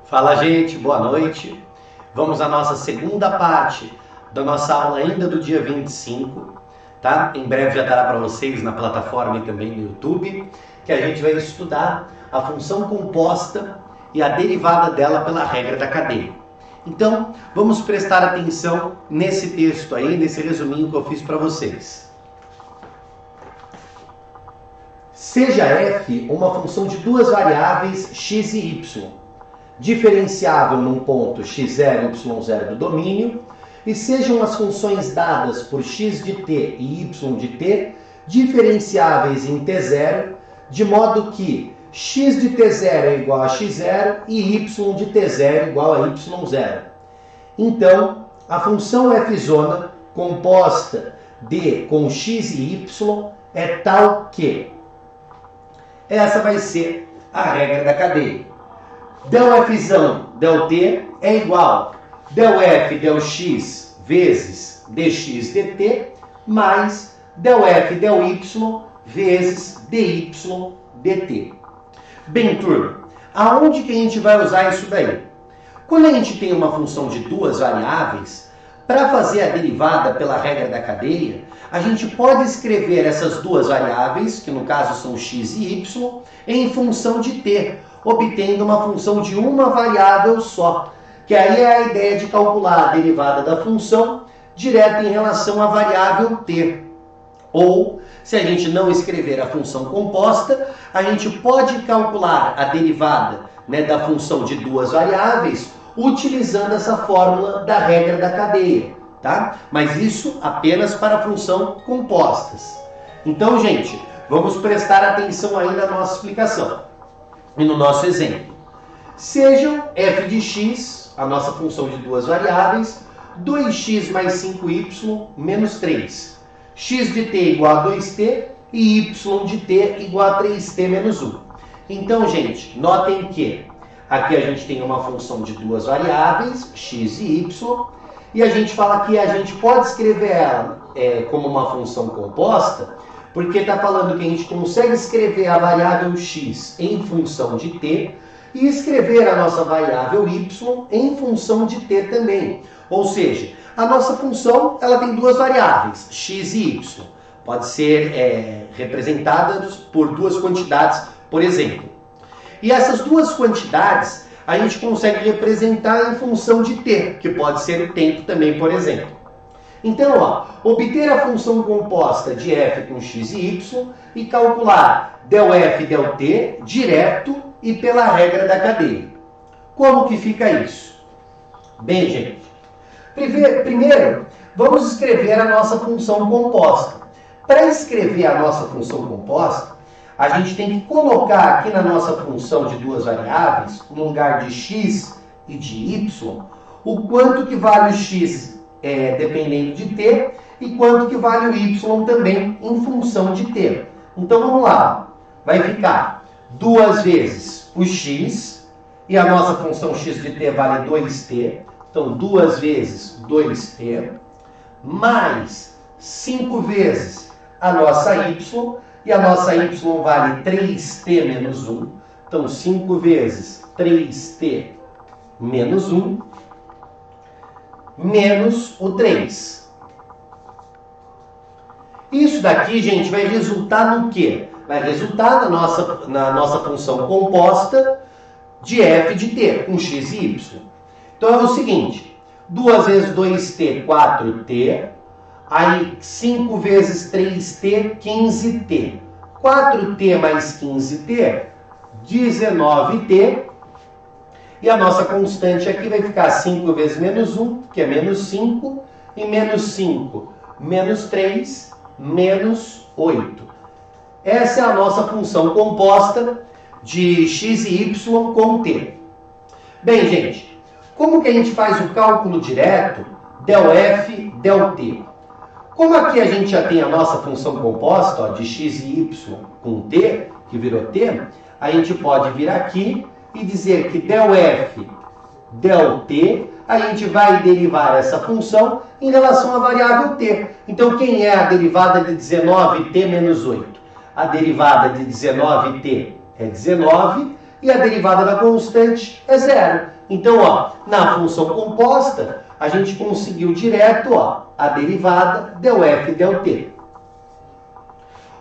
Fala, gente, boa noite. Vamos à nossa segunda parte da nossa aula ainda do dia 25, tá? Em breve já estará para vocês na plataforma e também no YouTube, que a gente vai estudar a função composta e a derivada dela pela regra da cadeia. Então, vamos prestar atenção nesse texto aí, nesse resuminho que eu fiz para vocês. Seja f uma função de duas variáveis x e y, diferenciável num ponto x0 e y0 do domínio, e sejam as funções dadas por x de t e y de t diferenciáveis em t0, de modo que x de t0 é igual a x0 e y de t0 é igual a y0. Então, a função f composta de com x e y é tal que essa vai ser a regra da cadeia. Del f del t é igual del f del x vezes dx dt mais del f del y vezes dy dt. Bem, turma, aonde que a gente vai usar isso daí? Quando a gente tem uma função de duas variáveis, para fazer a derivada pela regra da cadeia, a gente pode escrever essas duas variáveis, que no caso são x e y, em função de t, obtendo uma função de uma variável só, que aí é a ideia de calcular a derivada da função direto em relação à variável t. Ou, se a gente não escrever a função composta, a gente pode calcular a derivada, da função de duas variáveis utilizando essa fórmula da regra da cadeia, tá? Mas isso apenas para a função compostas. Então, gente, vamos prestar atenção aí na nossa explicação e no nosso exemplo. Sejam f de x, a nossa função de duas variáveis, 2x mais 5y menos 3. X de t igual a 2t e y de t igual a 3t menos 1. Então, gente, notem que aqui a gente tem uma função de duas variáveis, x e y, e a gente fala que a gente pode escrever ela como uma função composta, porque está falando que a gente consegue escrever a variável x em função de t e escrever a nossa variável y em função de t também. Ou seja, a nossa função ela tem duas variáveis, x e y. Pode ser representadas por duas quantidades, por exemplo. E essas duas quantidades a gente consegue representar em função de t, que pode ser o tempo também, por exemplo. Então, obter a função composta de f com x e y e calcular del f del t direto e pela regra da cadeia. Como que fica isso? Bem, gente, primeiro vamos escrever a nossa função composta. Para escrever a nossa função composta, a gente tem que colocar aqui na nossa função de duas variáveis, no lugar de x e de y, o quanto que vale o x dependendo de t e quanto que vale o y também em função de t. Então vamos lá, vai ficar 2 vezes o x, e a nossa função x de t vale 2t, então 2 vezes 2t, mais 5 vezes a nossa y, e a nossa y vale 3t menos 1, então 5 vezes 3t menos 1, menos o 3. Isso daqui, gente, vai resultar no quê? Vai resultar na nossa função composta de f de t, com x e y. Então é o seguinte, 2 vezes 2t, 4t, aí 5 vezes 3t, 15t. 4t mais 15t, 19t. E a nossa constante aqui vai ficar 5 vezes menos 1, que é menos 5. E menos 5, menos 3, menos 8. Essa é a nossa função composta de x e y com t. Bem, gente, como que a gente faz o cálculo direto del f del t? Como aqui a gente já tem a nossa função composta de x e y com t, que virou t, a gente pode vir aqui e dizer que del f del t, a gente vai derivar essa função em relação à variável t. Então, quem é a derivada de 19t menos 8? A derivada de 19t é 19 e a derivada da constante é 0. Então, ó, na função composta, a gente conseguiu direto, ó, a derivada del f del t.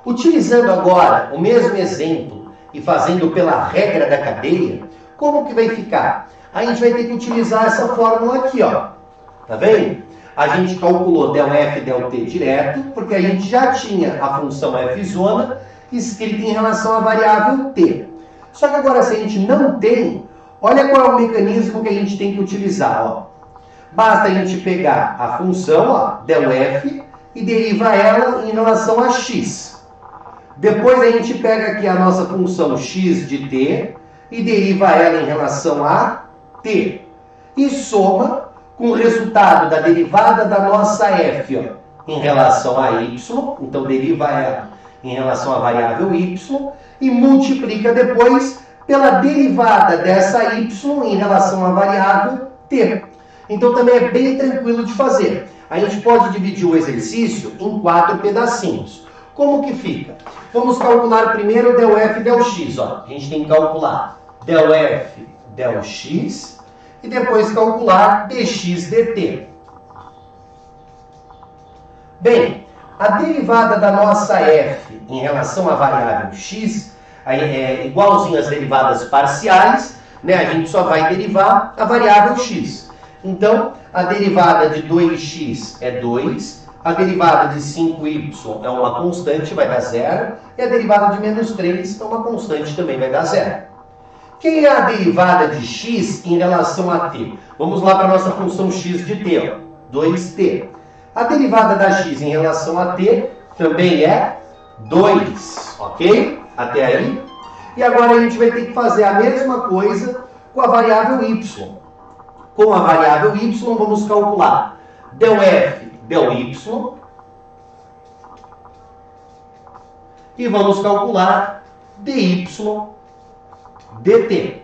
Utilizando agora o mesmo exemplo e fazendo pela regra da cadeia, como que vai ficar? A gente vai ter que utilizar essa fórmula aqui, ó. Tá vendo? A gente calculou del f del t direto, porque a gente já tinha a função f zona escrita em relação à variável t. Só que agora, se a gente não tem, olha qual é o mecanismo que a gente tem que utilizar, ó. Basta a gente pegar a função, ó, del f, e deriva ela em relação a x. Depois a gente pega aqui a nossa função x de t e deriva ela em relação a t. E soma com o resultado da derivada da nossa f, ó, em relação a y. Então deriva ela em relação à variável y e multiplica depois pela derivada dessa y em relação à variável t. Então também é bem tranquilo de fazer. A gente pode dividir o exercício em 4 pedacinhos. Como que fica? Vamos calcular primeiro del f del x. Ó. A gente tem que calcular del f del x e depois calcular dx dt. Bem, a derivada da nossa f em relação à variável x é igualzinho às derivadas parciais, né? A gente só vai derivar a variável x. Então, a derivada de 2x é 2, a derivada de 5y é uma constante, vai dar 0, e a derivada de menos 3 é uma constante, também vai dar 0. Quem é a derivada de x em relação a t? Vamos lá para a nossa função x de t, ó, 2t. A derivada da x em relação a t também é 2, ok? Até aí? E agora a gente vai ter que fazer a mesma coisa com a variável y. Com a variável y, vamos calcular del f del y e vamos calcular dy dt.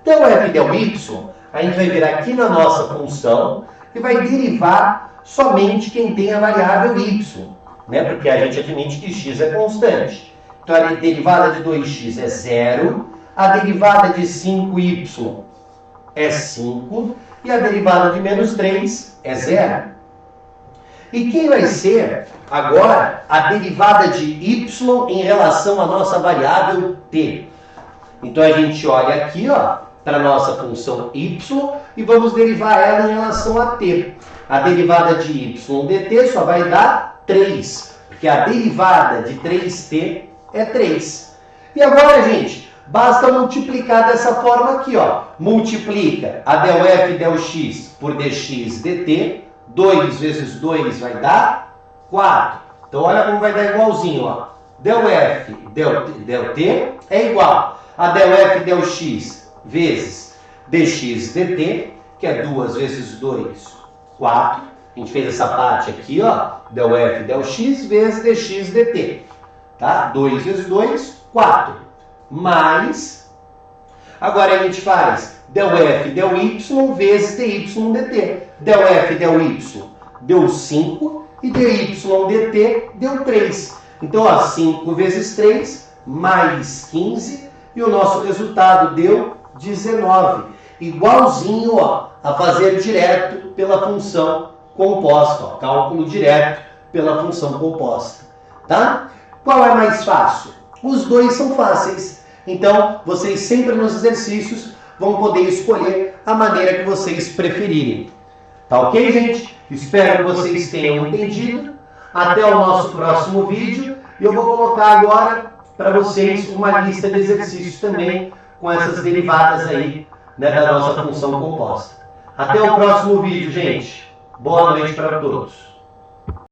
Del f del y, a gente vai vir aqui na nossa função e vai derivar somente quem tem a variável y, né? Porque a gente admite que x é constante. Então, a derivada de 2x é 0, a derivada de 5y é 5 e a derivada de menos 3 é 0. E quem vai ser agora a derivada de y em relação à nossa variável t? Então, a gente olha aqui, ó, para a nossa função y e vamos derivar ela em relação a t. A derivada de y dt só vai dar 3, porque a derivada de 3t é 3. E agora, gente, basta multiplicar dessa forma aqui, ó. Multiplica a del f del x por dx dt. 2 vezes 2 vai dar 4. Então, olha como vai dar igualzinho, ó. Del f del t é igual a del f del x vezes dx dt, que é 2 vezes 2, 4. A gente fez essa parte aqui, ó. Del f del x vezes dx dt. Tá? 2 vezes 2, 4. Mais, agora a gente faz del f del y vezes dy dt. Del f del y deu 5 e dy dt deu 3. Então, ó, 5 vezes 3 mais 15 e o nosso resultado deu 19. Igualzinho, ó, a fazer direto pela função composta. Ó, cálculo direto pela função composta. Tá? Qual é mais fácil? Os dois são fáceis. Então, vocês sempre nos exercícios vão poder escolher a maneira que vocês preferirem. Tá ok, gente? Espero que vocês tenham entendido. Até o nosso próximo vídeo. E eu vou colocar agora para vocês uma lista de exercícios também com essas derivadas aí, né, da nossa função composta. Até o próximo vídeo, gente. Boa noite para todos.